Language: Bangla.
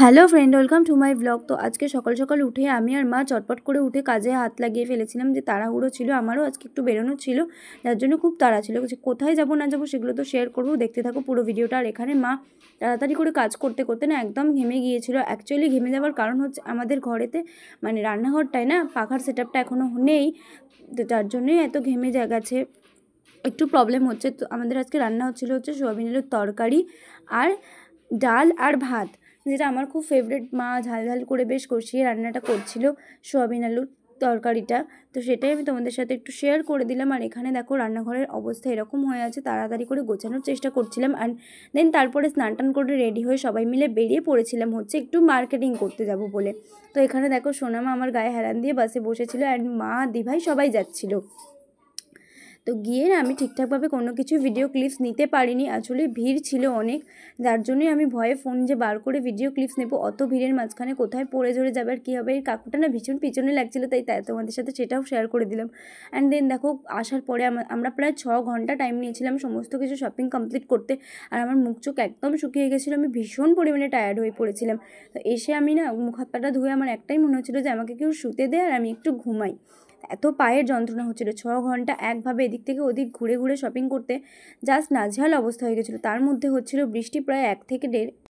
Hello friend, welcome to my blog. তো আজকে সকাল সকাল উঠে আমি আর মা চটপট করে উঠে কাজে হাত লাগিয়ে ফেলেছিলাম। যে তাড়াহুড়ো ছিল, আমারও আজকে একটু বেরোনো ছিল, যার জন্য খুব তাড়া ছিল। যে কোথায় যাবো না যাবো সেগুলো তো শেয়ার করবো, দেখতে থাকো পুরো ভিডিওটা। আর এখানে মা তাড়াতাড়ি করে কাজ করতে করতে না একদম ঘেমে গিয়েছিল। অ্যাকচুয়ালি ঘেমে যাওয়ার কারণ হচ্ছে আমাদের ঘরেতে মানে রান্নাঘরটায় না পাখার সেট আপটা এখনও নেই, তো যার জন্যই এত ঘেমে গেছে, একটু প্রবলেম হচ্ছে। তো আমাদের আজকে রান্না হচ্ছে সোয়াবিন আলুর তরকারি আর ডাল আর ভাত, যেটা আমার খুব ফেভারিট। মা ঝাল ঝাল করে বেশ কষিয়ে রান্নাটা করছিল সোয়াবিন আলুর তরকারিটা, তো সেটাই আমি তোমাদের সাথে একটু শেয়ার করে দিলাম। আর এখানে দেখো রান্নাঘরের অবস্থা এরকম হয়ে আছে, তাড়াতাড়ি করে গোছানোর চেষ্টা করছিলাম। আর দেন তারপরে স্নান টান করে রেডি হয়ে সবাই মিলে বেরিয়ে পড়েছিলাম হচ্ছে একটু মার্কেটিং করতে যাব বলে। তো এখানে দেখো সোনামা আমার গায়ে হেলান দিয়ে বাসে বসেছিল, অ্যান্ড মা দিভাই সবাই যাচ্ছিলো। তো গিয়ে না আমি ঠিকঠাকভাবে কোনো কিছু ভিডিও ক্লিপস নিতে পারিনি, আসলে ভিড় ছিল অনেক, যার জন্যই আমি ভয়ে ফোন যে বার করে ভিডিও ক্লিপস নেবো, অত ভিড়ের মাঝখানে কোথায় পড়ে ঝরে যাবে আর কী হবে। এই কাকুটা না ভীষণ পিছনে লাগছিলো, তাই তোমাদের সাথে সেটাও শেয়ার করে দিলাম। অ্যান্ড দেন দেখো আসার পরে আমরা প্রায় 6 ঘন্টা টাইম নিয়েছিলাম সমস্ত কিছু শপিং কমপ্লিট করতে। আর আমার মুখ চোখ একদম শুকিয়ে গেছিলো, আমি ভীষণ পরিমাণে টায়ার্ড হয়ে পড়েছিলাম। তো এসে আমি না মুখ হাত পাটা ধুয়ে আমার একটাই মনে হচ্ছিলো যে আমাকে কেউ শুতে দেয় আর আমি একটু ঘুমাই, এত পায়ের যন্ত্রণা হচ্ছিলো। 6 ঘন্টা একভাবে এদিক থেকে ওদিক ঘুরে ঘুরে শপিং করতে জাস্ট নাজেহাল অবস্থা হয়ে গেছিলো। তার মধ্যে হচ্ছিলো বৃষ্টি প্রায় 1 থেকে 1.5